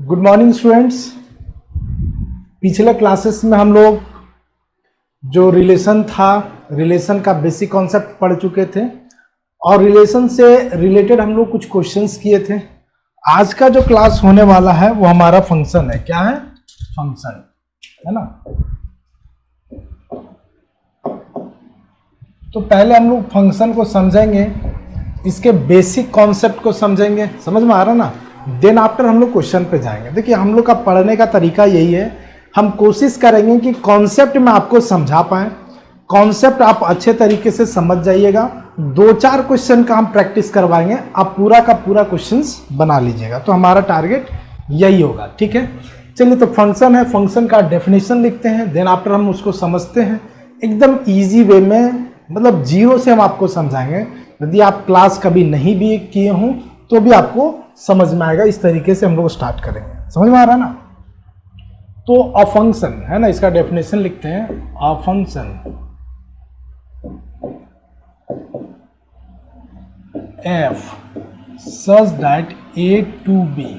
Good morning students. पिछले classes में हम लोग जो रिलेशन था, रिलेशन का बेसिक कॉन्सेप्ट पढ़ चुके थे और रिलेशन से रिलेटेड हम लोग कुछ क्वेश्चंस किए थे। आज का जो क्लास होने वाला है वो हमारा फंक्शन है। क्या है? फंक्शन है ना। तो पहले हम लोग फंक्शन को समझेंगे, इसके बेसिक कॉन्सेप्ट को समझेंगे, समझ में आ रहा ना। देन आफ्टर हम लोग क्वेश्चन पे जाएंगे। देखिए हम लोग का पढ़ने का तरीका यही है, हम कोशिश करेंगे कि कॉन्सेप्ट में आपको समझा पाएं, कॉन्सेप्ट आप अच्छे तरीके से समझ जाइएगा। 2-4 क्वेश्चन का हम प्रैक्टिस करवाएंगे, आप पूरा का पूरा क्वेश्चंस बना लीजिएगा। तो हमारा टारगेट यही होगा, ठीक है। चलिए, तो फंक्शन है, फंक्शन का डेफिनेशन लिखते हैं, देन आफ्टर हम उसको समझते हैं एकदम ईजी वे में, मतलब जीरो से हम आपको समझाएंगे। यदि आप क्लास कभी नहीं भी किए हों तो भी आपको समझ में आएगा। इस तरीके से हम लोग स्टार्ट करेंगे, समझ में आ रहा है ना। तो अ फंक्शन है ना, इसका डेफिनेशन लिखते हैं। A function f such that A to B,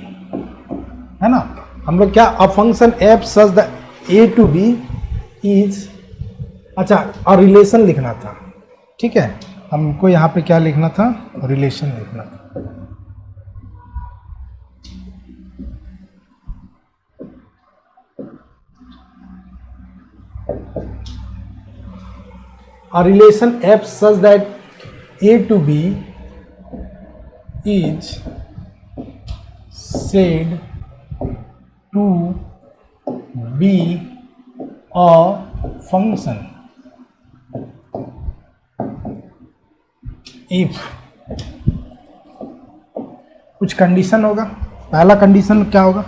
है ना। हम लोग क्या, a function f such that A to B is, अच्छा और रिलेशन लिखना था, ठीक है। हमको यहाँ पे क्या लिखना था? रिलेशन लिखना था। A relation f such that a to b is said to be a function if कुछ कंडीशन होगा। पहला कंडीशन क्या होगा?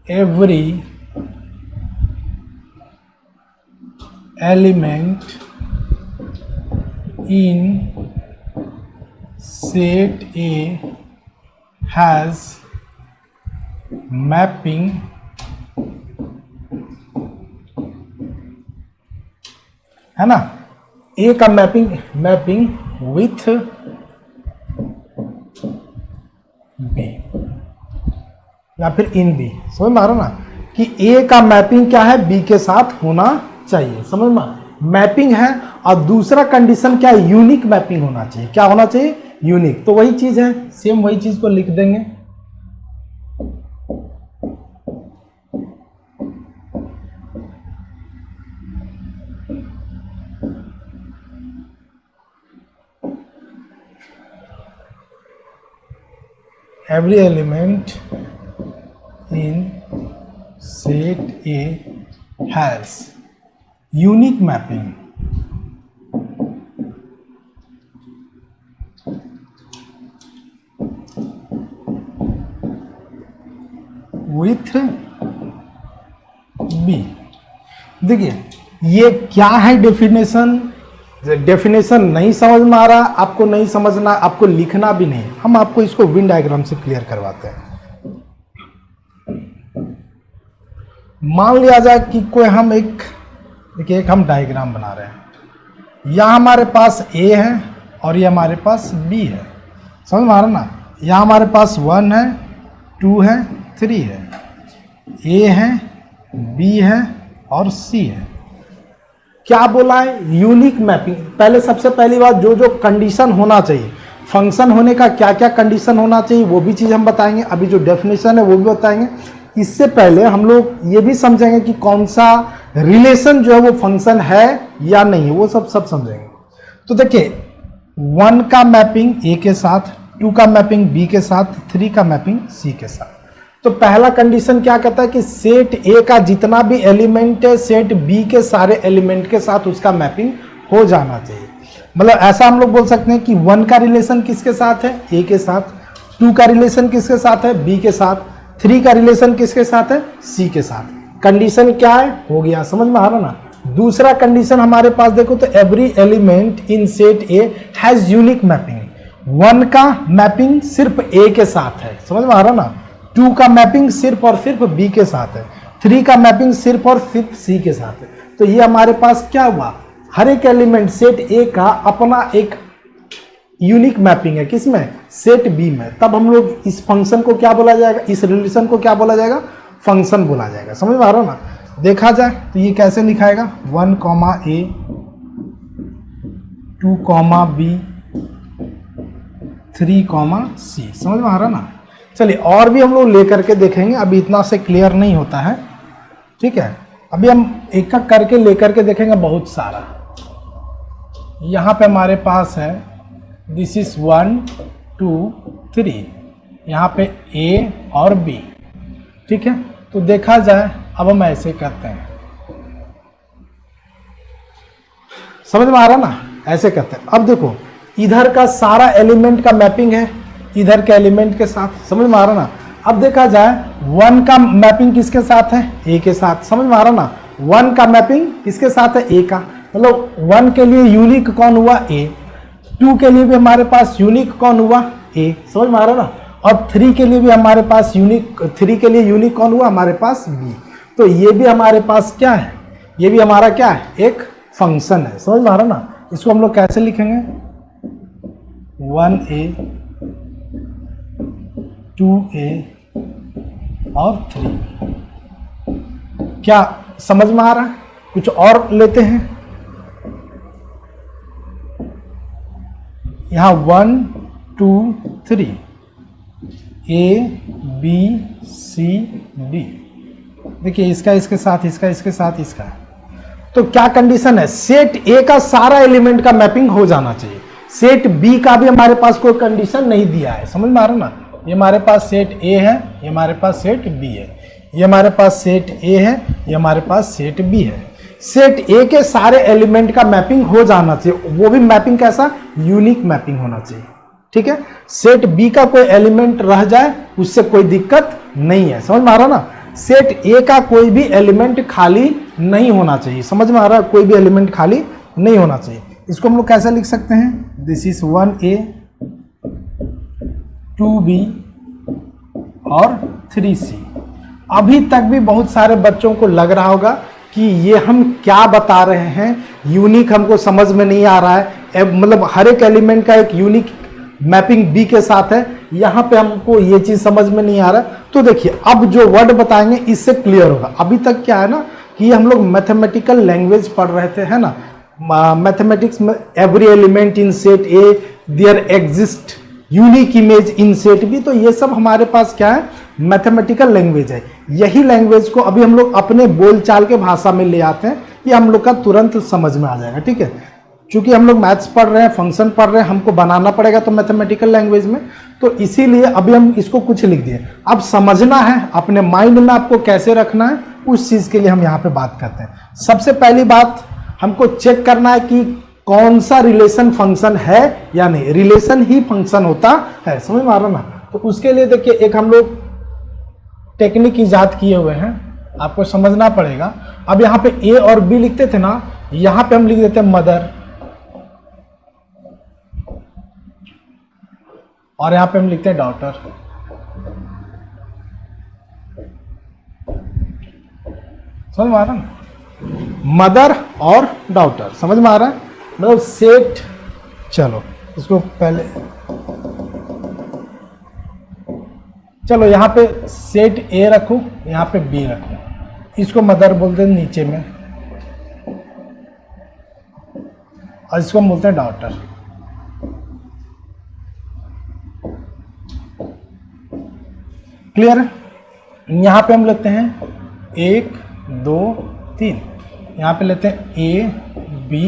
every element in set A has mapping है ना, A का मैपिंग विथ B या फिर इन बी। समझ में आ रहा ना कि ए का मैपिंग क्या है, बी के साथ होना चाहिए। समझ में, मैपिंग है। और दूसरा कंडीशन क्या है? यूनिक मैपिंग होना चाहिए। क्या होना चाहिए? यूनिक। तो वही चीज है, सेम वही चीज को लिख देंगे। Every element in set A has unique mapping with B। देखिए ये क्या है डेफिनेशन। डेफिनेशन नहीं समझ में आ रहा, आपको नहीं समझना, आपको लिखना भी नहीं, हम आपको इसको विन डायग्राम से क्लियर करवाते हैं। मान लिया जाए कि कोई हम एक, देखिए एक हम डायग्राम बना रहे हैं। यहाँ हमारे पास A है और ये हमारे पास B है। समझ में आ रहा ना। यहाँ हमारे पास 1 है, 2 है, 3 है, A है, B है और C है। क्या बोला है? Unique mapping. पहले सबसे पहली बात, जो जो कंडीशन होना चाहिए, फंक्शन होने का क्या क्या कंडीशन होना चाहिए वो भी चीज़ हम बताएंगे। अभी जो डेफिनेशन है वो भी बताएंगे। इससे पहले हम लोग ये भी समझेंगे कि कौन सा रिलेशन जो है वो फंक्शन है या नहीं है, वो सब समझेंगे। तो देखिए 1 का मैपिंग A के साथ, 2 का मैपिंग B के साथ, 3 का मैपिंग C के साथ। तो पहला कंडीशन क्या कहता है कि सेट A का जितना भी एलिमेंट है, सेट B के सारे एलिमेंट के साथ उसका मैपिंग हो जाना चाहिए। मतलब ऐसा हम लोग बोल सकते हैं कि 1 का रिलेशन किसके साथ है? A के साथ। 2 का रिलेशन किसके साथ है? B के साथ। 3 का रिलेशन किसके साथ है? C के साथ। कंडीशन क्या है? हो गया। समझ में आ रहा ना। दूसरा कंडीशन हमारे पास देखो तो every element in set A has unique mapping. 1 का मैपिंग सिर्फ A के साथ है। समझ में आ रहा ना। 2 का मैपिंग सिर्फ और सिर्फ B के साथ है। 3 का मैपिंग सिर्फ और सिर्फ C के साथ है। तो ये हमारे पास क्या हुआ, हर एक एलिमेंट सेट ए का अपना एक यूनिक मैपिंग है, किसमें, सेट बी में, तब हम लोग इस फंक्शन को क्या बोला जाएगा, इस रिलेशन को क्या बोला जाएगा, फंक्शन बोला जाएगा। समझ में आ रहा ना। देखा जाए तो ये कैसे लिखाएगा, 1 A 2 B 3 C। समझ में आ रहा ना। चलिए और भी हम लोग लेकर के देखेंगे, अभी इतना से क्लियर नहीं होता है, ठीक है। अभी हम एक एक करके लेकर के देखेंगे बहुत सारा। यहाँ पे हमारे पास है दिस इज 1 2 3, यहाँ पे A और B, ठीक है। तो देखा जाए अब हम ऐसे करते हैं, समझ में आ रहा ना, ऐसे करते हैं। अब देखो इधर का सारा एलिमेंट का मैपिंग है इधर के एलिमेंट के साथ, समझ में आ रहा ना। अब देखा जाए 1 का मैपिंग किसके साथ है, A के साथ, समझ में आ रहा ना। 1 का मैपिंग किसके साथ है, A का, मतलब 1 के लिए यूनिक कौन हुआ, A। 2 के लिए भी हमारे पास यूनिक कौन हुआ, A, समझ में आ रहा ना। और 3 के लिए भी हमारे पास यूनिक, 3 के लिए यूनिक कौन हुआ, हमारे पास B। तो ये भी हमारे पास क्या है, ये भी हमारा क्या है, एक फंक्शन है। समझ में आ रहा ना। इसको हम लोग कैसे लिखेंगे, 1A 2A और 3। क्या समझ में आ रहा है। कुछ और लेते हैं, यहां 1 2 3 A B C D। देखिए इसका इसके साथ, इसका इसके साथ, इसका। तो क्या कंडीशन है, सेट A का सारा एलिमेंट का मैपिंग हो जाना चाहिए। सेट B का भी हमारे पास कोई कंडीशन नहीं दिया है, समझ में आ रहा ना। ये हमारे पास सेट A है, ये हमारे पास सेट B है, ये हमारे पास सेट A है, ये हमारे पास सेट B है। सेट A के सारे एलिमेंट का मैपिंग हो जाना चाहिए, वो भी मैपिंग कैसा, यूनिक मैपिंग होना चाहिए, ठीक है। सेट B का कोई एलिमेंट रह जाए उससे कोई दिक्कत नहीं है, समझ में आ रहा ना। सेट A का कोई भी एलिमेंट खाली नहीं होना चाहिए, समझ में आ रहा है, कोई भी एलिमेंट खाली नहीं होना चाहिए। इसको हम लोग कैसे लिख सकते हैं, दिस इज 1A 2B और 3C। अभी तक भी बहुत सारे बच्चों को लग रहा होगा कि ये हम क्या बता रहे हैं, यूनिक हमको समझ में नहीं आ रहा है, मतलब हर एक एलिमेंट का एक यूनिक मैपिंग B के साथ है, यहाँ पे हमको ये चीज समझ में नहीं आ रहा। तो देखिए अब जो वर्ड बताएंगे इससे क्लियर होगा। अभी तक क्या है ना कि हम लोग मैथमेटिकल लैंग्वेज पढ़ रहे थे, है ना। मैथमेटिक्स में every element in set A there exist unique image in set B। तो ये सब हमारे पास क्या है, मैथमेटिकल लैंग्वेज है। यही लैंग्वेज को अभी हम लोग अपने बोलचाल के भाषा में ले आते हैं, ये हम लोग का तुरंत समझ में आ जाएगा, ठीक है। चूंकि हम लोग मैथ्स पढ़ रहे हैं, फंक्शन पढ़ रहे हैं, हमको बनाना पड़ेगा तो मैथमेटिकल लैंग्वेज में, तो इसीलिए अभी हम इसको कुछ लिख दिए। अब समझना है अपने माइंड में आपको कैसे रखना है, उस चीज के लिए हम यहाँ पे बात करते हैं। सबसे पहली बात हमको चेक करना है कि कौन सा रिलेशन फंक्शन है या नहीं। रिलेशन ही फंक्शन होता है, समझ में आ रहा ना। तो उसके लिए देखिए एक हम लोग टेक्निक इजाद किए हुए हैं, आपको समझना पड़ेगा। अब यहाँ पे A और B लिखते थे ना, यहाँ पे हम लिख देते हैं मदर, और यहाँ पे हम लिखते हैं डॉटर। समझ में आ रहा है ना, मदर और डॉटर, समझ में आ रहा है। मतलब सेट, चलो इसको पहले, चलो यहाँ पे सेट A रखो, यहाँ पे B रखो, इसको मदर बोलते हैं नीचे में, और इसको हम बोलते हैं डॉटर। क्लियर है। यहाँ पे हम लेते हैं 1 2 3, यहाँ पे लेते हैं A B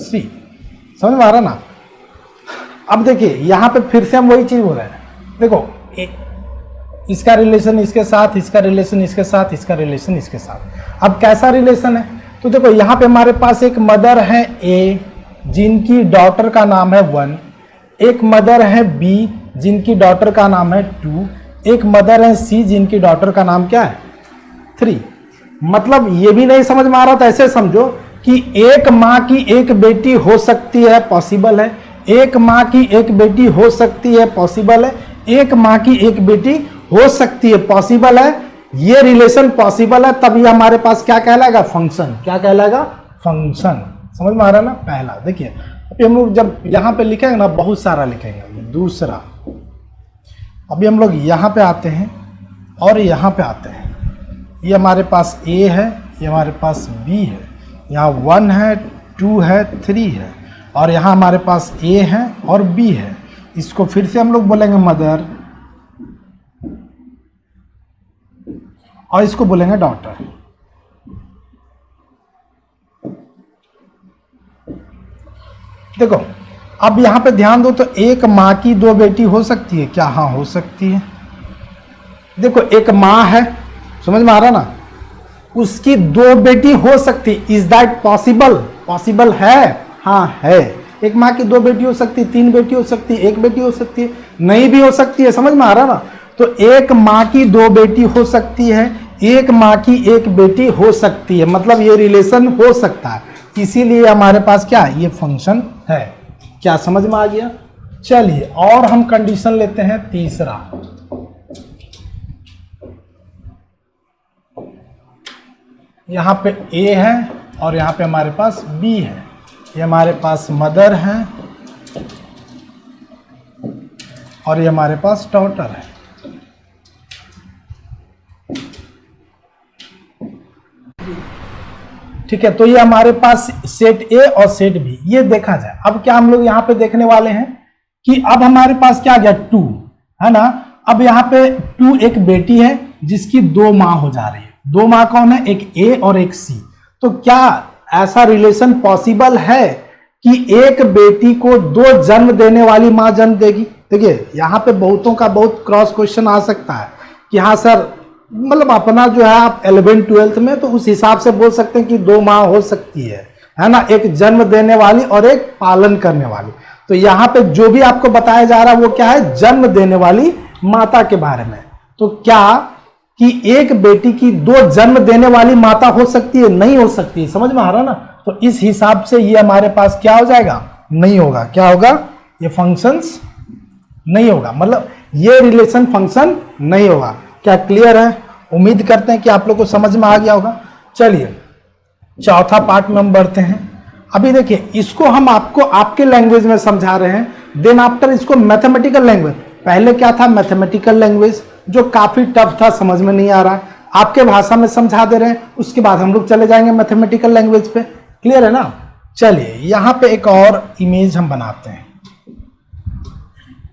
C, समझ में आ रहा ना। अब देखिए यहाँ पे फिर से हम वही चीज बोल रहे हैं, देखो इसका रिलेशन इसके साथ, इसका रिलेशन इसके साथ, इसका रिलेशन इसके साथ। अब कैसा रिलेशन है, तो देखो यहाँ पे हमारे पास एक मदर है A जिनकी डॉटर का नाम है 1, एक मदर है B जिनकी डॉटर का नाम है 2, एक मदर है C जिनकी डॉटर का नाम क्या है 3। मतलब ये भी नहीं समझ में आ रहा था, ऐसे समझो कि एक माँ की एक बेटी हो सकती है, पॉसिबल है। एक माँ की एक बेटी हो सकती है, पॉसिबल है। एक माँ की एक बेटी हो सकती है, पॉसिबल है। ये रिलेशन पॉसिबल है, तब ये हमारे पास क्या कहलाएगा, फंक्शन। क्या कहलाएगा, फंक्शन। समझ में आ रहा है ना। पहला देखिए अभी हम लोग जब यहाँ पे लिखेंगे ना, बहुत सारा लिखेंगे। दूसरा, अभी हम लोग यहाँ पे आते हैं और यहाँ पे आते हैं। ये हमारे पास A है, ये हमारे पास B है, यहाँ 1 है, 2 है, 3 है, और यहाँ हमारे पास A है और B है। इसको फिर से हम लोग बोलेंगे मदर और इसको बोलेंगे डॉटर। देखो अब यहाँ पे ध्यान दो, तो एक माँ की 2 बेटी हो सकती है क्या? हाँ, हो सकती है। देखो एक माँ है, समझ में आ रहा ना, उसकी 2 बेटी हो सकती। Is that possible? पॉसिबल है? हाँ है। एक माँ की 2 बेटी हो सकती, 3 बेटी हो सकती, 1 बेटी हो सकती है, नहीं भी हो सकती है। समझ में आ रहा ना? तो एक माँ की 2 बेटी हो सकती है, एक माँ की 1 बेटी हो सकती है, मतलब ये रिलेशन हो सकता है। इसीलिए हमारे पास क्या है? ये फंक्शन है। क्या समझ में आ गया? चलिए और हम कंडीशन लेते हैं तीसरा। यहाँ पे A है और यहाँ पे हमारे पास B है। ये हमारे पास मदर है और ये हमारे पास डॉटर है। ठीक है, तो ये हमारे पास सेट A और सेट B, ये देखा जाए। अब क्या हम लोग यहाँ पे देखने वाले हैं कि अब हमारे पास क्या आ गया? 2 है ना। अब यहाँ पे 2 एक बेटी है जिसकी 2 माँ हो जा रही है। 2 माँ कौन है? एक A और एक C। तो क्या ऐसा रिलेशन पॉसिबल है कि एक बेटी को 2 जन्म देने वाली माँ जन्म देगी? देखिए यहाँ पे बहुतों का बहुत क्रॉस क्वेश्चन आ सकता है कि हाँ सर, मतलब अपना जो है आप 11th-12th में तो उस हिसाब से बोल सकते हैं कि 2 माँ हो सकती है ना, एक जन्म देने वाली और एक पालन करने वाली। तो यहाँ पे जो भी आपको बताया जा रहा है वो क्या है? जन्म देने वाली माता के बारे में। तो क्या कि एक बेटी की 2 जन्म देने वाली माता हो सकती है? नहीं हो सकती है। समझ में आ रहा ना? तो इस हिसाब से ये हमारे पास क्या हो जाएगा? नहीं होगा। क्या होगा? ये फंक्शंस नहीं होगा, मतलब ये रिलेशन फंक्शन नहीं होगा। क्या क्लियर है? उम्मीद करते हैं कि आप लोग को समझ में आ गया होगा। चलिए चौथा पार्ट में हम बढ़ते हैं। अभी देखिए इसको हम आपको आपके लैंग्वेज में समझा रहे हैं, देन आफ्टर इसको मैथमेटिकल लैंग्वेज। पहले क्या था? मैथमेटिकल लैंग्वेज, जो काफी टफ था, समझ में नहीं आ रहा, आपके भाषा में समझा दे रहे हैं। उसके बाद हम लोग चले जाएंगे मैथमेटिकल लैंग्वेज पे। क्लियर है ना? चलिए यहाँ पे एक और इमेज हम बनाते हैं।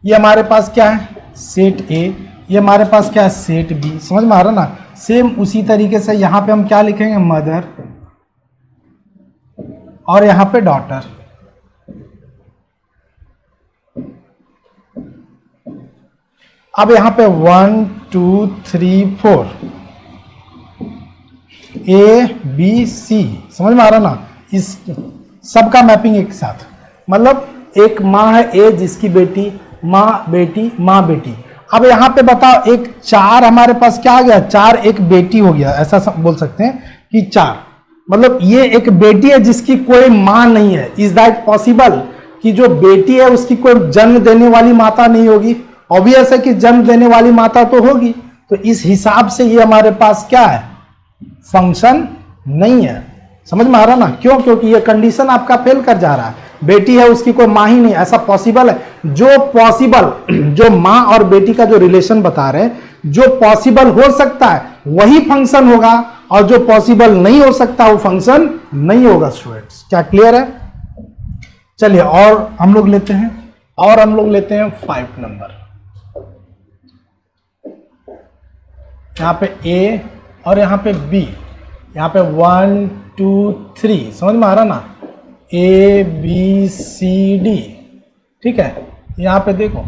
ये हमारे पास क्या है? Set A। ये हमारे पास क्या है? Set B। समझ में आ रहा ना? सेम उसी तरीके से यहाँ पे हम क्या लिखेंगे? मदर और यहाँ पे डॉटर। अब यहाँ पे 1 2 3 4 A B C। समझ में आ रहा ना? इस सबका मैपिंग एक साथ, मतलब एक माँ है A जिसकी बेटी, माँ बेटी, माँ बेटी। अब यहाँ पे बताओ, एक 4 हमारे पास क्या आ गया? 4 एक बेटी हो गया, ऐसा बोल सकते हैं कि 4, मतलब ये एक बेटी है जिसकी कोई माँ नहीं है। इज दैट पॉसिबल कि जो बेटी है उसकी कोई जन्म देने वाली माता नहीं होगी? ऑब्वियस है कि जन्म देने वाली माता तो होगी। तो इस हिसाब से ये हमारे पास क्या है? फंक्शन नहीं है। समझ में आ रहा ना? क्यों? क्योंकि ये कंडीशन आपका फेल कर जा रहा है। बेटी है उसकी कोई माँ ही नहीं, ऐसा पॉसिबल है? जो पॉसिबल, जो माँ और बेटी का जो रिलेशन बता रहे हैं, जो पॉसिबल हो सकता है वही फंक्शन होगा, और जो पॉसिबल नहीं हो सकता वो फंक्शन नहीं होगा। स्टूडेंट्स क्या क्लियर है? चलिए और हम लोग लेते हैं, 5 नंबर। यहाँ पे A और यहाँ पे B, यहाँ पे 1 2 3। समझ में आ रहा ना? A B C D। ठीक है, यहाँ पे देखो,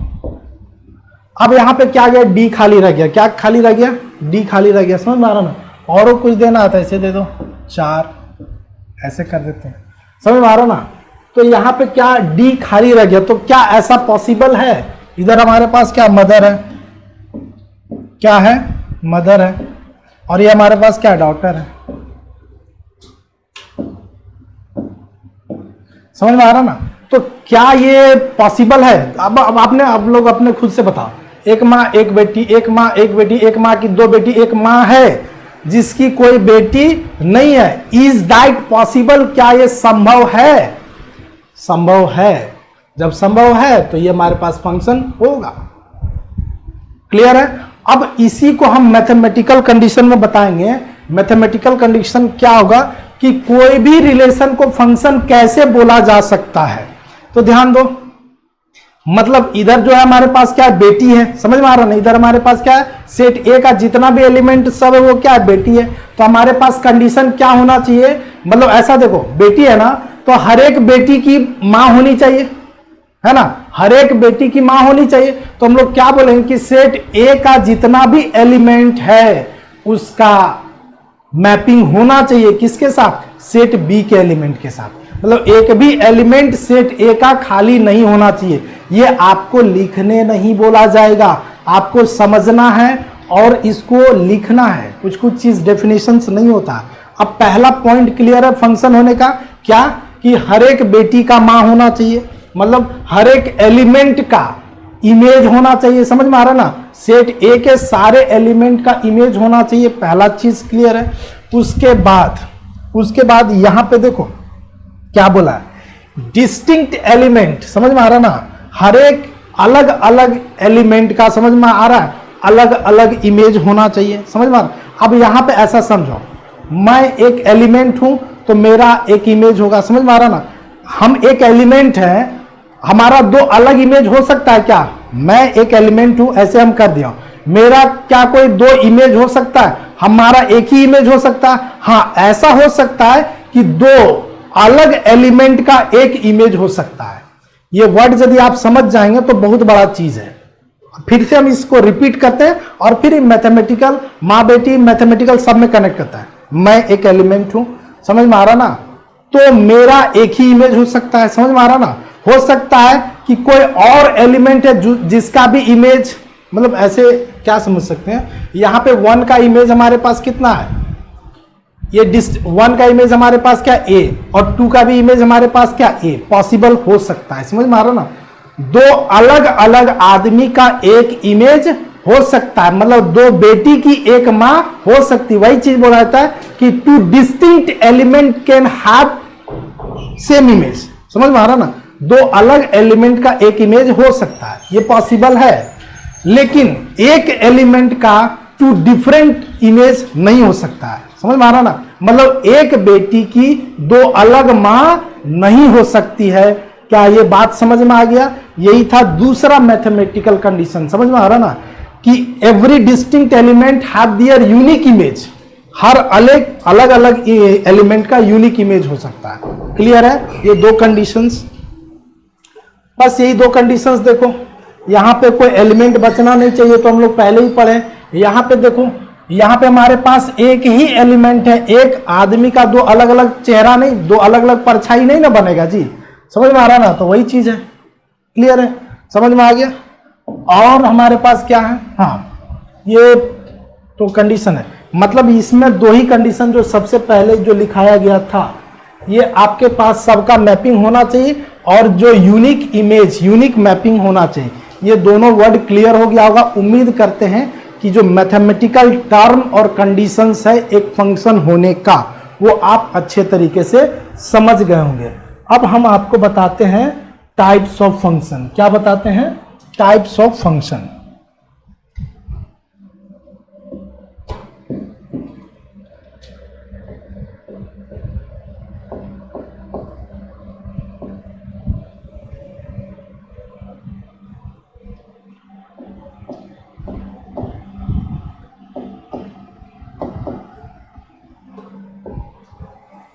अब यहाँ पे क्या गया? D खाली रह गया। क्या खाली रह गया? D खाली रह गया। समझ में आ रहा ना? और कुछ देना आता है, ऐसे दे दो 4, ऐसे कर देते हैं। समझ में आ रहा ना? तो यहाँ पे क्या? D खाली रह गया। तो क्या ऐसा पॉसिबल है? इधर हमारे पास क्या? मदर है। क्या है? मदर है। और ये हमारे पास क्या? डॉटर है। समझ में आ रहा ना? तो क्या ये पॉसिबल है? अब आपने, आप लोग अपने खुद से बताओ। एक माँ एक बेटी, एक माँ एक बेटी, एक माँ की 2 बेटी, एक माँ है जिसकी कोई बेटी नहीं है। Is that possible? क्या ये संभव है? संभव है। जब संभव है तो ये हमारे पास फंक्शन होगा। क्लियर है? अब इसी को हम मैथमेटिकल कंडीशन में बताएंगे। मैथमेटिकल कंडीशन क्या होगा कि कोई भी रिलेशन को फंक्शन कैसे बोला जा सकता है। तो ध्यान दो, मतलब इधर जो है हमारे पास क्या है, बेटी है, समझ में आ रहा ना। इधर हमारे पास क्या है, सेट ए का जितना भी एलिमेंट सब है वो क्या है, बेटी है। तो हमारे पास कंडीशन क्या होना चाहिए, मतलब ऐसा देखो, बेटी है ना, तो हर एक बेटी की मां होनी चाहिए, है ना, हर एक बेटी की मां होनी चाहिए। तो हम लोग क्या बोलेंगे कि सेट ए का जितना भी एलिमेंट है उसका मैपिंग होना चाहिए किसके साथ, सेट बी के एलिमेंट के साथ। मतलब एक भी एलिमेंट सेट ए का खाली नहीं होना चाहिए। ये आपको लिखने नहीं बोला जाएगा, आपको समझना है और इसको लिखना है। कुछ कुछ चीज डेफिनेशंस नहीं होता। अब पहला पॉइंट क्लियर है फंक्शन होने का, क्या कि हर एक बेटी का मां होना चाहिए, मतलब हर एक एलिमेंट का इमेज होना चाहिए। समझ में आ रहा ना, सेट ए के सारे एलिमेंट का इमेज होना चाहिए। पहला चीज क्लियर है। उसके बाद यहां पे देखो क्या बोला है, डिस्टिंक्ट एलिमेंट। समझ में आ रहा ना, हर एक अलग अलग एलिमेंट का, समझ में आ रहा है, अलग अलग इमेज होना चाहिए। समझ में आ रहा। अब यहां पे ऐसा समझो, मैं एक एलिमेंट हूं तो मेरा एक इमेज होगा। समझ में आ रहा ना, हम एक एलिमेंट है, हमारा दो अलग इमेज हो सकता है क्या, मैं एक एलिमेंट हूं ऐसे हम कर दिया, मेरा क्या कोई दो इमेज हो सकता है, हमारा एक ही इमेज हो सकता है। हाँ, ऐसा हो सकता है कि दो अलग एलिमेंट का एक इमेज हो सकता है। ये वर्ड यदि आप समझ जाएंगे तो बहुत बड़ा चीज है। फिर से हम इसको रिपीट करते हैं और फिर मैथमेटिकल माँ बेटी मैथमेटिकल सब में कनेक्ट करता है। मैं एक एलिमेंट हूं, समझ में आ रहा ना, तो मेरा एक ही इमेज हो सकता है। समझ में आ रहा ना, हो सकता है कि कोई और एलिमेंट है जिसका भी इमेज, मतलब ऐसे क्या समझ सकते हैं, यहां पे 1 का इमेज हमारे पास कितना है, ये 1 का इमेज हमारे पास क्या ए, और 2 का भी इमेज हमारे पास क्या ए, पॉसिबल हो सकता है। समझ में आ रहा ना, दो अलग अलग आदमी का एक इमेज हो सकता है, मतलब दो बेटी की एक मां हो सकती है। वही चीज बोला जाता है कि 2 distinct element can have same image. समझ में आ रहा ना, दो अलग एलिमेंट का एक इमेज हो सकता है, ये पॉसिबल है। लेकिन एक एलिमेंट का 2 डिफरेंट इमेज नहीं हो सकता है। समझ में आ रहा ना, मतलब एक बेटी की दो अलग मां नहीं हो सकती है। क्या ये बात समझ में आ गया? यही था दूसरा मैथमेटिकल कंडीशन। समझ में आ रहा ना, कि every distinct element have their unique image, हर अलग अलग एलिमेंट का यूनिक इमेज हो सकता है। क्लियर है? ये दो कंडीशंस, बस यही दो कंडीशंस। देखो यहां पे कोई एलिमेंट बचना नहीं चाहिए, तो हम लोग पहले ही पढ़े। यहां पे देखो, यहां पे हमारे पास एक ही एलिमेंट है, एक आदमी का दो अलग अलग चेहरा नहीं, दो अलग अलग परछाई नहीं ना बनेगा जी। समझ में आ रहा ना, तो वही चीज है। क्लियर है? समझ में आ गया? और हमारे पास क्या है, हाँ ये तो कंडीशन है, मतलब इसमें दो ही कंडीशन जो सबसे पहले जो लिखाया गया था, ये आपके पास सबका मैपिंग होना चाहिए और जो यूनिक इमेज यूनिक मैपिंग होना चाहिए। ये दोनों वर्ड क्लियर हो गया होगा। उम्मीद करते हैं कि जो मैथमेटिकल टर्म और कंडीशंस है एक फंक्शन होने का, वो आप अच्छे तरीके से समझ गए होंगे। अब हम आपको बताते हैं टाइप्स ऑफ फंक्शन। क्या बताते हैं? Types of function.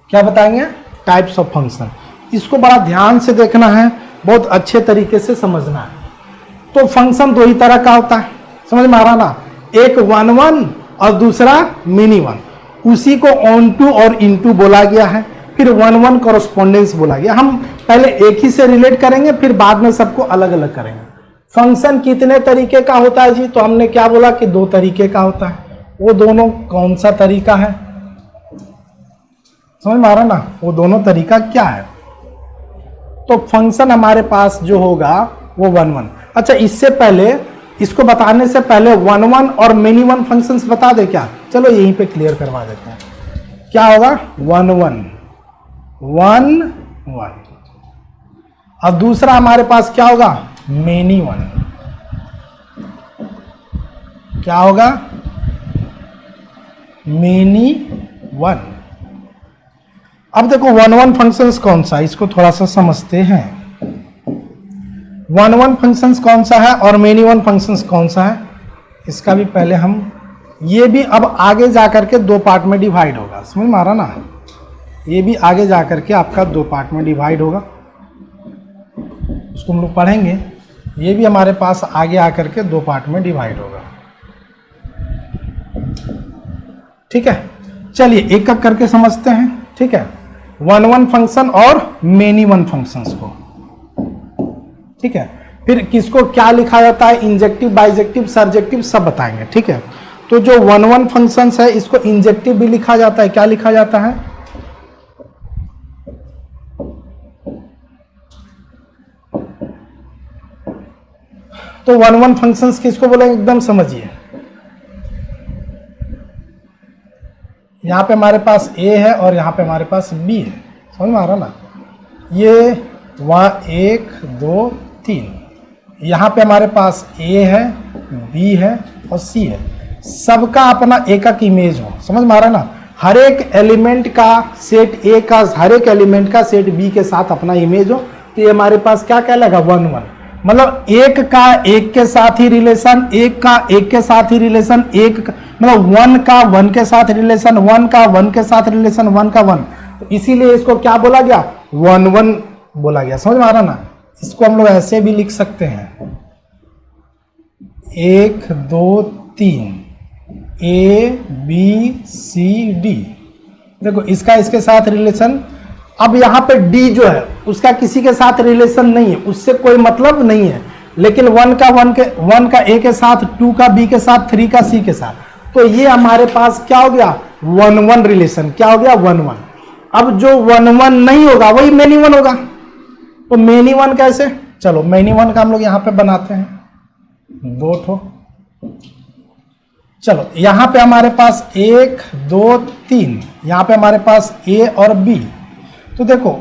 क्या बताएंगे? Types of function. इसको बड़ा ध्यान से देखना है, बहुत अच्छे तरीके से समझना है। तो फंक्शन दो ही तरह का होता है, समझ में आ रहा ना, एक 1-1 और दूसरा मिनी 1। उसी को ऑन टू और इनटू बोला गया है, फिर 1-1 कॉरस्पॉन्डेंस बोला गया। हम पहले एक ही से रिलेट करेंगे, फिर बाद में सबको अलग अलग करेंगे। फंक्शन कितने तरीके का होता है जी? तो हमने क्या बोला कि दो तरीके का होता है। वो दोनों कौन सा तरीका है? समझ में आ रहा ना, वो दोनों तरीका क्या है? तो फंक्शन हमारे पास जो होगा वो 1-1। अच्छा, इससे पहले, इसको बताने से पहले 1-1 और मिनी 1 फंक्शंस बता दे क्या? चलो यहीं पे क्लियर करवा देते हैं। क्या होगा? 1-1 1-1 और दूसरा हमारे पास क्या होगा, मेनी वन। क्या होगा, मेनी वन। अब देखो वन वन फंक्शंस कौन सा, इसको थोड़ा सा समझते हैं। वन वन फंक्शंस कौन सा है और मेनी वन फंक्शंस कौन सा है, इसका भी पहले हम, ये भी अब आगे जाकर के दो पार्ट में डिवाइड होगा, समझ में आ रहा ना, ये भी आगे जाकर के आपका दो पार्ट में डिवाइड होगा, उसको हम लोग पढ़ेंगे। ये भी हमारे पास आगे आकर के दो पार्ट में डिवाइड होगा। ठीक है, चलिए एक एक करके समझते हैं। ठीक है, वन वन फंक्शन और मेनी वन फंक्शंस को। ठीक है, फिर किसको क्या लिखा जाता है, इंजेक्टिव, बाइजेक्टिव, सर्जेक्टिव, सब बताएंगे। ठीक है, तो जो वन वन फंक्शंस है इसको इंजेक्टिव भी लिखा जाता है। क्या लिखा जाता है, तो वन वन फंक्शंस किसको बोलेंगे, एकदम समझिए। यहां पे हमारे पास ए है और यहां पे हमारे पास बी है, समझ में आ रहा ना। ये वहां 1 2 3, यहां पे हमारे पास ए है, बी है और सी है। सबका अपना एक एक इमेज हो, समझ में आ रहा ना। हर एक एलिमेंट का सेट ए का, हर एक एलिमेंट का सेट बी के साथ अपना इमेज हो, तो ये हमारे पास क्या कहलाएगा, वन वन। मतलब एक का एक के साथ ही रिलेशन, एक का एक के साथ ही रिलेशन, मतलब वन का वन के साथ रिलेशन, वन का वन के साथ रिलेशन, वन का वन, तो इसीलिए इसको क्या बोला गया, वन वन बोला गया। समझ में आ रहा ना। इसको हम लोग ऐसे भी लिख सकते हैं, 1 2 3 A B C D। देखो इसका इसके साथ रिलेशन। अब यहाँ पे D जो है उसका किसी के साथ रिलेशन नहीं है, उससे कोई मतलब नहीं है, लेकिन वन का A के साथ, 2 का B के साथ, 3 का C के साथ, तो ये हमारे पास क्या हो गया, वन वन रिलेशन। क्या हो गया, वन वन। अब जो वन वन नहीं होगा वही मेनी वन होगा। तो मेनी वन कैसे, चलो मेनी वन का हम लोग यहाँ पे बनाते हैं 2 ठो। चलो यहां पे हमारे पास 1 2 3, यहां पे हमारे पास A और B, तो देखो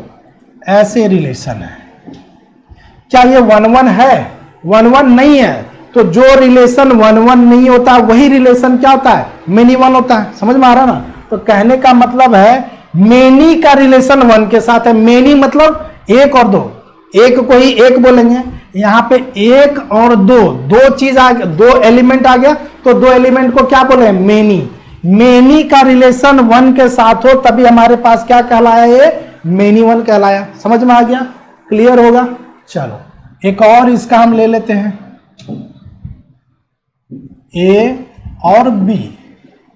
ऐसे रिलेशन है। क्या ये वन वन है, वन वन नहीं है, तो जो रिलेशन वन वन नहीं होता वही रिलेशन क्या होता है, मेनी वन होता है। समझ में आ रहा ना। तो कहने का मतलब है मेनी का रिलेशन वन के साथ है। मेनी मतलब 1 और 2, एक को ही एक बोलेंगे, यहाँ पे 1 और 2, दो चीज आ गया, 2 एलिमेंट आ गया, तो 2 एलिमेंट को क्या बोले, मेनी। मेनी का रिलेशन वन के साथ हो तभी हमारे पास क्या कहलाया, ये मेनी वन कहलाया। समझ में आ गया, क्लियर होगा। चलो एक और इसका हम ले लेते हैं, A और B,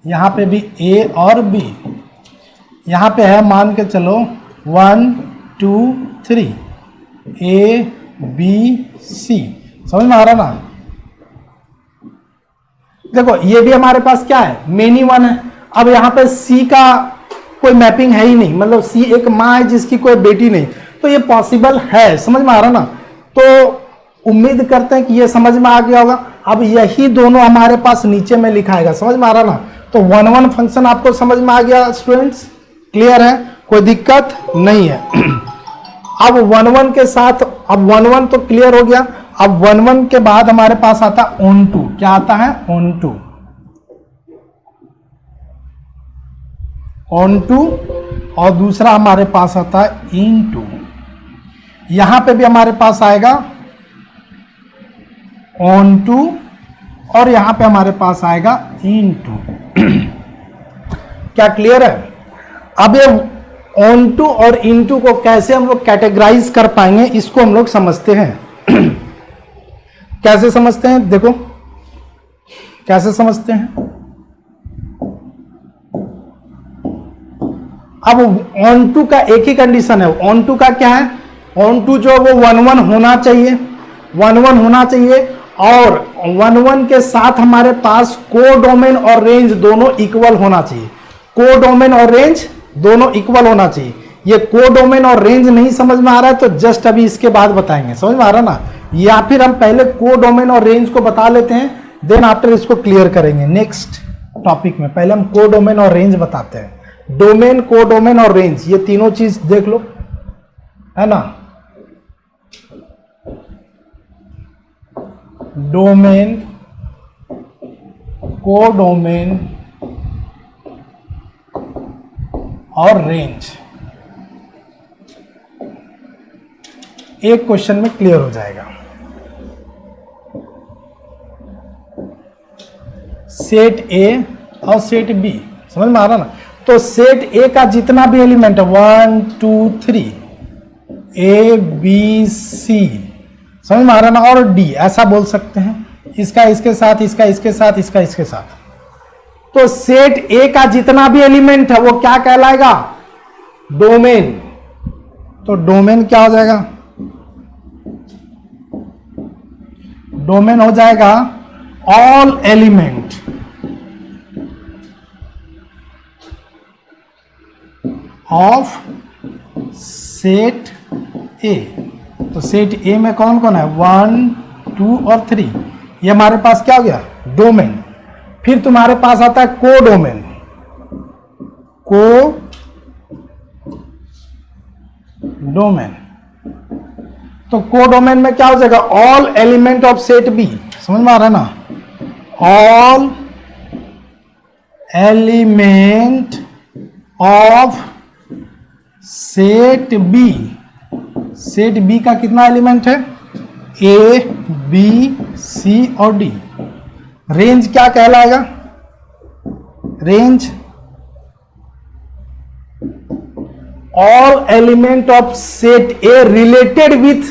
यहां पे भी A और B, यहां पे है मान के चलो 1 2 3 A B C। समझ में आ रहा ना। देखो ये भी हमारे पास क्या है, मेनी वन है। अब यहां पे C का कोई मैपिंग है ही नहीं, मतलब C एक माँ है जिसकी कोई बेटी नहीं, तो ये पॉसिबल है। समझ में आ रहा ना। तो उम्मीद करते हैं कि ये समझ में आ गया होगा। अब यही दोनों हमारे पास नीचे में लिखाएगा, समझ में आ रहा ना। तो वन वन फंक्शन आपको समझ में आ गया स्टूडेंट्स, क्लियर है, कोई दिक्कत नहीं है। अब वन वन के साथ, अब वन वन तो क्लियर हो गया। अब वन वन के बाद हमारे पास आता है ऑन टू। क्या आता है, ऑन टू। ऑन टू और दूसरा हमारे पास आता है इन टू। यहां पे भी हमारे पास आएगा ऑन टू और यहां पे हमारे पास आएगा इन टू। क्या क्लियर है। अब ये ऑन टू और इन टू को कैसे हम लोग कैटेगराइज कर पाएंगे, इसको हम लोग समझते हैं। कैसे समझते हैं, देखो कैसे समझते हैं। अब ऑन टू का एक ही कंडीशन है। ऑन टू का क्या है, ऑन टू जो वो वन वन होना चाहिए, वन वन होना चाहिए, और वन वन के साथ हमारे पास कोडोमेन और रेंज दोनों इक्वल होना चाहिए। कोडोमेन और रेंज दोनों इक्वल होना चाहिए। ये कोडोमेन और रेंज नहीं समझ में आ रहा है तो जस्ट अभी इसके बाद बताएंगे, समझ में आ रहा ना। या फिर हम पहले कोडोमेन और रेंज को बता लेते हैं, देन आफ्टर इसको क्लियर करेंगे नेक्स्ट टॉपिक में। पहले हम कोडोमेन और रेंज बताते हैं। डोमेन, कोडोमेन और रेंज, ये तीनों चीज देख लो, है ना। डोमेन, कोडोमेन और रेंज। एक क्वेश्चन में क्लियर हो जाएगा। सेट ए और सेट बी, समझ में आ रहा ना। तो सेट ए का जितना भी एलिमेंट है 1 2 3 ए बी सी, समझ में आ रहा ना, और डी ऐसा बोल सकते हैं, इसका इसके साथ, इसका इसके साथ, इसका इसके साथ। तो सेट ए का जितना भी एलिमेंट है वो क्या कहलाएगा? डोमेन। तो डोमेन क्या हो जाएगा? डोमेन हो जाएगा ऑल एलिमेंट ऑफ सेट ए। तो सेट ए में कौन कौन है? 1 2 और 3। ये हमारे पास क्या हो गया? डोमेन। फिर तुम्हारे पास आता है कोडोमेन। कोडोमेन, तो कोडोमेन में क्या हो जाएगा? All element of set B. समझ में आ रहा है ना? All element of set B. Set B का कितना एलिमेंट है? ए बी सी और डी। रेंज क्या कहलाएगा? Range all element of set A related with,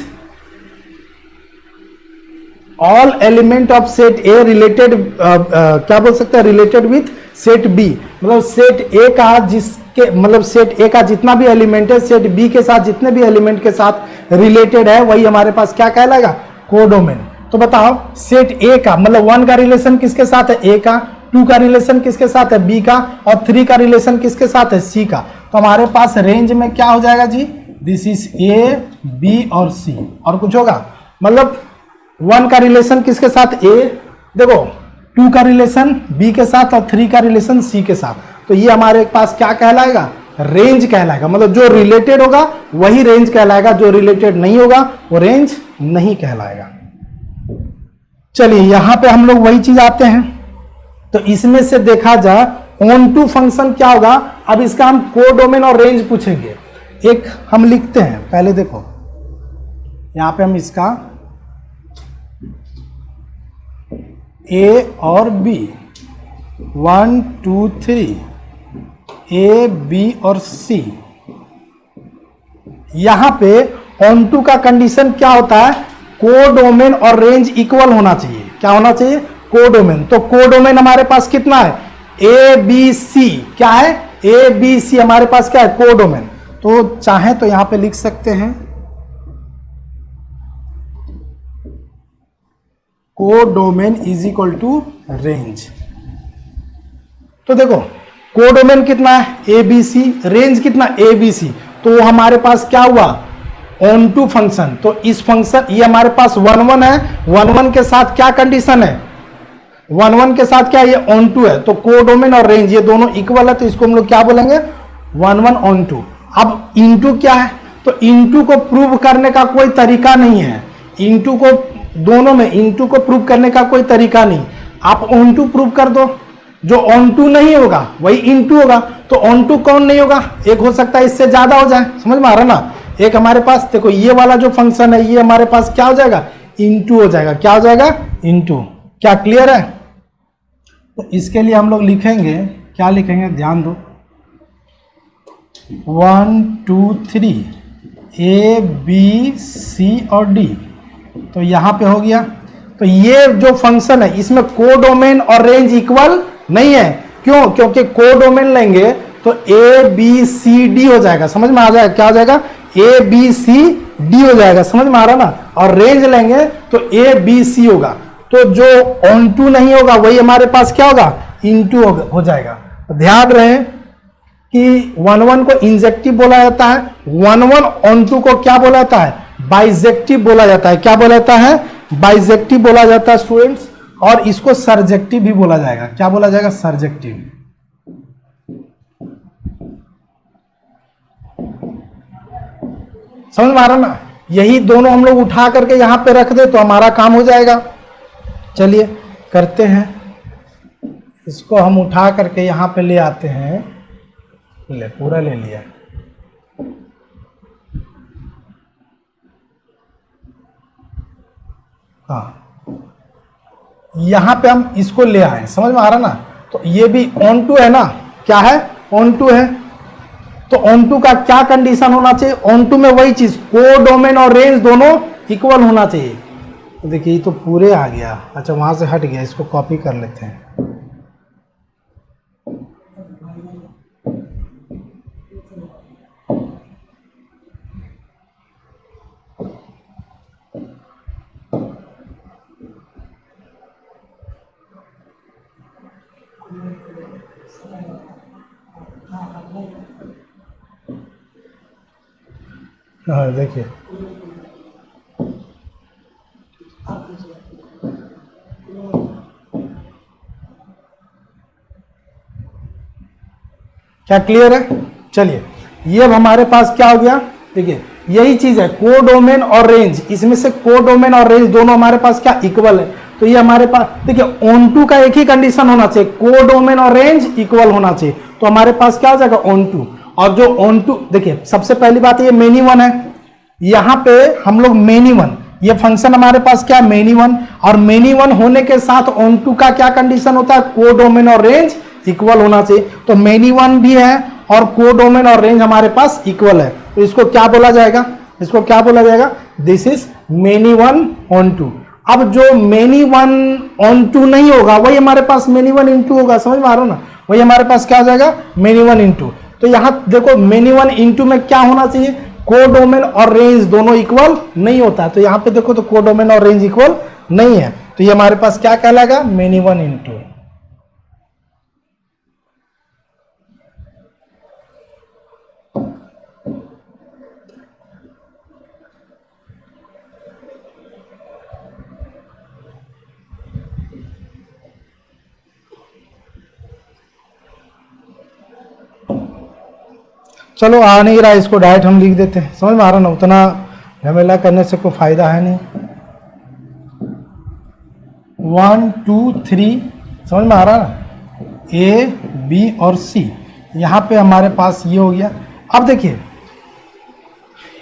all element of set A related, क्या बोल सकते हैं? Related with set B. मतलब सेट ए का जिसके, मतलब सेट ए का जितना भी एलिमेंट है सेट बी के साथ, जितने भी एलिमेंट के साथ रिलेटेड है, वही हमारे पास क्या कहलाएगा? कोडोमेन। तो बताओ सेट ए का मतलब 1 का रिलेशन किसके साथ है? ए का, 2 का रिलेशन किसके साथ है? बी का, और 3 का रिलेशन किसके साथ है? सी का। तो हमारे पास रेंज में क्या हो जाएगा जी? दिस इज ए बी और सी। और कुछ होगा? मतलब 1 का रिलेशन किसके साथ? ए, देखो 2 का रिलेशन बी के साथ और 3 का रिलेशन सी के साथ। तो ये हमारे पास क्या कहलाएगा? रेंज कहलाएगा। मतलब जो रिलेटेड होगा वही रेंज कहलाएगा, जो रिलेटेड नहीं होगा वो रेंज नहीं कहलाएगा। चलिए यहां पे हम लोग वही चीज आते हैं। तो इसमें से देखा जाए ऑन टू फंक्शन क्या होगा? अब इसका हम कोडोमेन और रेंज पूछेंगे। एक हम लिखते हैं, पहले देखो यहां पे हम इसका ए और बी 1 2 3 ए बी और सी। यहां पे ऑन टू का कंडीशन क्या होता है? कोडोमेन और रेंज इक्वल होना चाहिए। क्या होना चाहिए? कोडोमेन। तो कोडोमेन हमारे पास कितना है? A B C. क्या है? ए बी सी हमारे पास क्या है? कोडोमेन। तो चाहे तो यहां पे लिख सकते हैं codomain is equal to range. तो देखो कोडोमेन कितना है? A B C. रेंज कितना? A B C. तो हमारे पास क्या हुआ? Onto function. तो इस फंक्शन, ये हमारे पास 1 1 है, 1 1 के साथ क्या कंडीशन है? 1 1 के साथ क्या? ये ऑन टू है। तो कोडोमेन और रेंज ये दोनों इक्वल है, तो इसको हम लोग क्या बोलेंगे? 1 1 ऑन टू। अब इनटू क्या है? तो इनटू को प्रूव करने का कोई तरीका नहीं है। इनटू को, दोनों में इनटू को प्रूव करने का कोई तरीका नहीं। आप ऑन टू प्रूव कर दो, जो ऑन टू नहीं होगा वही इनटू होगा। तो ऑन टू कौन नहीं होगा? एक हो सकता है इससे ज्यादा हो जाए। समझ में आ रहा ना? एक हमारे पास देखो ये वाला जो फंक्शन है ये हमारे पास क्या हो जाएगा? इनटू हो जाएगा। क्या हो जाएगा? इनटू। क्या क्लियर है? तो इसके लिए हम लोग लिखेंगे, क्या लिखेंगे? ध्यान दो। 1 2 3 ए बी सी और डी। तो यहां पे हो गया। तो ये जो फंक्शन है इसमें कोडोमेन और रेंज इक्वल नहीं है। क्यों? क्योंकि कोडोमेन लेंगे तो ए बी सी डी हो जाएगा। समझ में आ जाएगा? क्या हो जाएगा? ए बी सी डी हो जाएगा। समझ में आ रहा ना? और रेंज लेंगे तो ए बी सी होगा। तो जो ऑन टू नहीं होगा वही हमारे पास क्या होगा? इनटू हो जाएगा। तो ध्यान रहे कि 1 1 को इंजेक्टिव बोला जाता है, 1 1 ऑन टू को क्या बोला जाता है? बाइजेक्टिव बोला जाता है। क्या बोला जाता है? बाइजेक्टिव बोला जाता है स्टूडेंट्स। और इसको सर्जेक्टिव भी बोला जाएगा। क्या बोला जाएगा? सर्जेक्टिव। समझ में आ रहा ना? यही दोनों हम लोग उठा करके यहां पे रख दे तो हमारा काम हो जाएगा। चलिए करते हैं, इसको हम उठा करके यहाँ पे ले आते हैं। ले पूरा ले लिया। हाँ, यहाँ पे हम इसको ले आए, समझ में आ रहा ना। तो ये भी ऑन टू है ना, क्या है, ऑन टू है। तो ऑन टू का क्या कंडीशन होना चाहिए, ऑन टू में वही चीज, कोडोमेन और रेंज दोनों इक्वल होना चाहिए। तो देखिए ये तो पूरे आ गया, अच्छा वहां से हट गया, इसको कॉपी कर लेते हैं। हाँ देखिए, क्या क्लियर है। चलिए ये अब हमारे पास क्या हो गया, देखिए यही चीज है, कोडोमेन और रेंज, इसमें से कोडोमेन और रेंज दोनों हमारे पास क्या इक्वल है। तो ये हमारे पास देखिए ऑन टू का एक ही कंडीशन होना चाहिए, कोडोमेन और रेंज इक्वल होना चाहिए। तो हमारे पास क्या हो जाएगा, ऑन टू। और जो ऑन टू, देखिए सबसे पहली बात ये मेनी वन है, यहां पे हम लोग मेनी वन, ये फंक्शन हमारे पास क्या, मेनी वन। और मेनी वन होने के साथ ऑन टू का क्या कंडीशन होता है, कोडोमेन और रेंज इक्वल होना चाहिए। तो मेनी वन भी है और कोडोमेन और रेंज हमारे पास इक्वल है। तो इसको क्या बोला जाएगा, इसको क्या बोला जाएगा, this is many one onto. अब जो मेनी वन ऑन टू नहीं होगा वही हमारे पास मेनी वन इंटू होगा, समझ में आ रहा हो ना, वही हमारे पास क्या हो जाएगा, मेनी वन इंटू। तो यहां देखो मेनी वन इंटू में क्या होना चाहिए, कोडोमेन और रेंज दोनों इक्वल नहीं होता। तो यहां पे देखो तो कोडोमेन और रेंज इक्वल नहीं है, तो ये हमारे पास क्या कहलाएगा, मेनी वन इंटू। चलो आ नहीं रहा, इसको डायरेक्ट हम लिख देते हैं, समझ में आ रहा ना, उतना झमेला करने से कोई फायदा है नहीं। 1 2 3 समझ में आ रहा ना, ए बी और सी, यहाँ पे हमारे पास ये हो गया। अब देखिए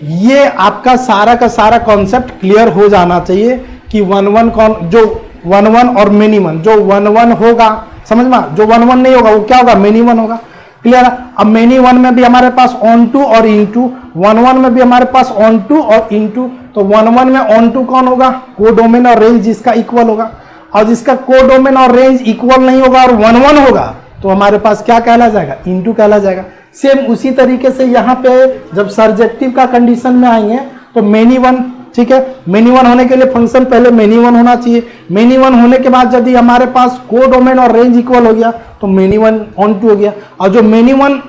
ये आपका सारा का सारा कॉन्सेप्ट क्लियर हो जाना चाहिए कि वन वन कौन, जो वन वन और मेनी वन, जो वन वन होगा समझ में, जो वन वन नहीं होगा वो क्या होगा, मेनी वन होगा। क्लियर है। अब मेनी वन में भी हमारे पास ऑन टू और इन टू, वन वन में भी हमारे पास ऑन टू और इन टू। तो वन वन में ऑन टू कौन होगा, कोडोमेन और रेंज जिसका इक्वल होगा, और जिसका कोडोमेन और रेंज इक्वल नहीं होगा और वन वन होगा तो हमारे पास क्या कहला जाएगा, इन टू कहला जाएगा। सेम उसी तरीके से यहाँ पे जब सर्जेक्टिव का कंडीशन में आएंगे तो मेनी वन, ठीक है, मेनी वन होने के लिए फंक्शन पहले मेनी वन होना चाहिए। मेनी वन होने के बाद यदि हमारे पास कोडोमेन और रेंज इक्वल हो गया तो मेनी वन ऑन टू हो गया, और जो मेनी वन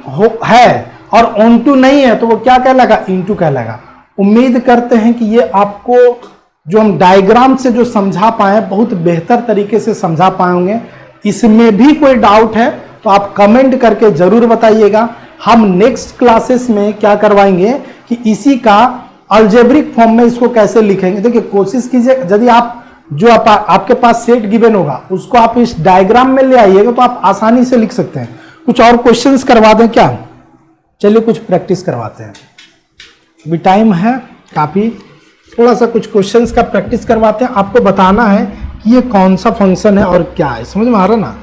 है और ऑन टू नहीं है तो वो क्या कहलाएगा, इन टू कहलाएगा। उम्मीद करते हैं कि ये आपको जो हम डायग्राम से जो समझा पाए बहुत बेहतर तरीके से समझा पाए होंगे। इसमें भी कोई डाउट है तो आप कमेंट करके जरूर बताइएगा। हम नेक्स्ट क्लासेस में क्या करवाएंगे कि इसी का अलजेब्रिक फॉर्म में इसको कैसे लिखेंगे। देखिए कोशिश कीजिए यदि आप जो आपके पास सेट गिवन होगा उसको आप इस डायग्राम में ले आइएगा तो आप आसानी से लिख सकते हैं। कुछ और क्वेश्चंस करवा दें क्या, चलिए कुछ प्रैक्टिस करवाते हैं, अभी टाइम है काफी, थोड़ा सा कुछ क्वेश्चंस का प्रैक्टिस करवाते हैं। आपको बताना है कि ये कौन सा फंक्शन है और क्या है, समझ में आ रहा ना।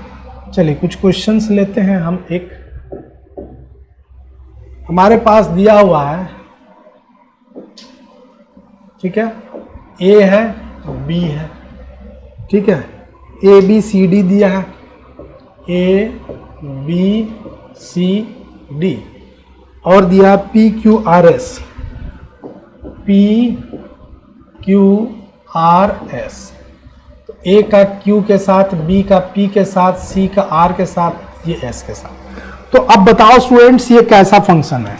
चलिए कुछ क्वेश्चंस लेते हैं हम। एक हमारे पास दिया हुआ है, ठीक है, ए है बी है, ठीक है, ए बी सी डी दिया है, ए बी सी डी, और दिया P Q R S, P Q R S. तो ए का क्यू के साथ, बी का पी के साथ, सी का आर के साथ, ये एस के साथ। तो अब बताओ स्टूडेंट्स ये कैसा फंक्शन है,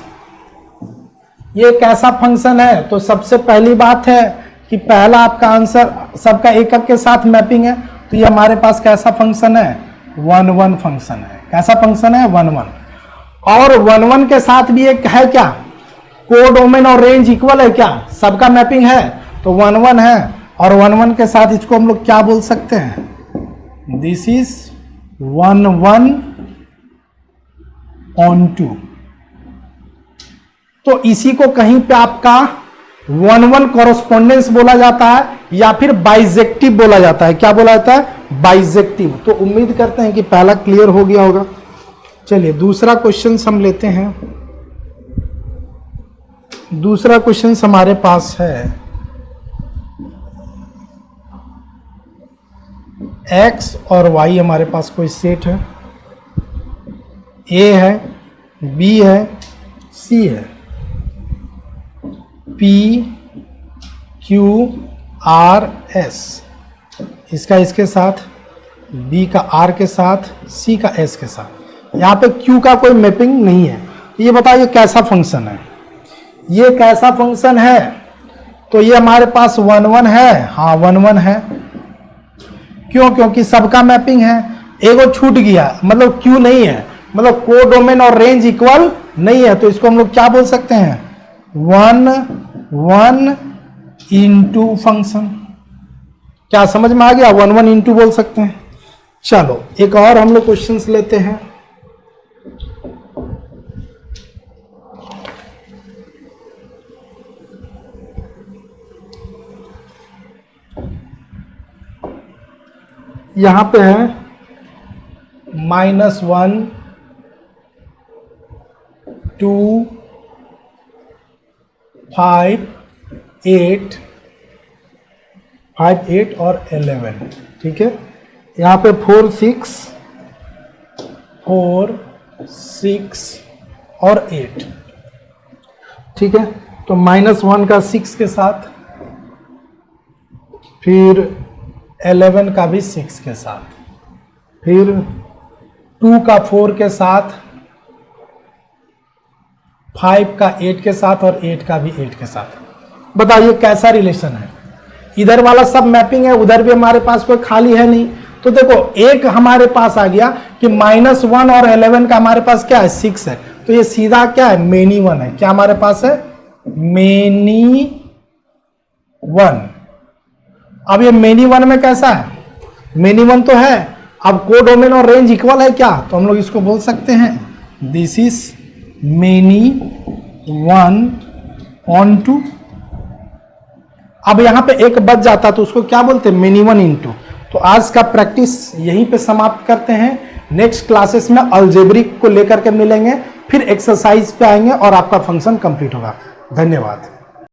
ये कैसा फंक्शन है। तो सबसे पहली बात है कि पहला आपका आंसर सबका एकक के साथ मैपिंग है, तो ये हमारे पास कैसा फंक्शन है, वन वन फंक्शन है। कैसा फंक्शन है, वन वन। और वन वन के साथ भी एक है क्या, कोडोमेन और रेंज इक्वल है क्या, सबका मैपिंग है तो वन वन है। और 1 1 के साथ इसको हम लोग क्या बोल सकते हैं, दिस इज 1 1 ऑन टू। तो इसी को कहीं पे आपका 1 1 कॉरस्पॉन्डेंस बोला जाता है या फिर बाइजेक्टिव बोला जाता है। क्या बोला जाता है, बाइजेक्टिव। तो उम्मीद करते हैं कि पहला क्लियर हो गया होगा। चलिए दूसरा क्वेश्चन हम लेते हैं। दूसरा क्वेश्चन हमारे पास है x और y हमारे पास कोई सेट है, a है, b है, c है, p q r s, इसका इसके साथ, b का r के साथ, c का s के साथ। यहाँ पे q का कोई मैपिंग नहीं है। ये बताइए कैसा फंक्शन है, ये कैसा फंक्शन है। तो ये हमारे पास 1 1 है, हाँ 1 1 है। क्यों, क्योंकि सबका मैपिंग है। एगो छूट गया, मतलब क्यू नहीं है, मतलब कोडोमेन और रेंज इक्वल नहीं है। तो इसको हम लोग क्या बोल सकते हैं, 1 1 इंटू फंक्शन। क्या समझ में आ गया, 1 1 इंटू बोल सकते हैं। चलो एक और हम लोग क्वेश्चंस लेते हैं। यहां पे है -1 2 5 8 और 11, ठीक है। यहाँ पे 4 6 और 8, ठीक है। तो -1 का 6 के साथ, फिर 11 का भी 6 के साथ, फिर 2 का 4 के साथ, 5 का 8 के साथ और 8 का भी 8 के साथ। बताइए कैसा रिलेशन है। इधर वाला सब मैपिंग है, उधर भी हमारे पास कोई खाली है नहीं। तो देखो एक हमारे पास आ गया कि -1 और 11 का हमारे पास क्या है, 6 है। तो ये सीधा क्या है, मेनी 1 है। क्या हमारे पास है, मेनी 1। अब ये मेनी 1 में कैसा है, मेनी 1 तो है। अब कोडोमेन और रेंज इक्वल है क्या, तो हम लोग इसको बोल सकते हैं this is many 1 onto. अब यहां पे एक बच जाता तो उसको क्या बोलते हैं, मेनी 1 इंटू। तो आज का प्रैक्टिस यहीं पे समाप्त करते हैं। नेक्स्ट क्लासेस में अलजेब्रिक को लेकर के मिलेंगे, फिर एक्सरसाइज पे आएंगे और आपका फंक्शन कंप्लीट होगा। धन्यवाद।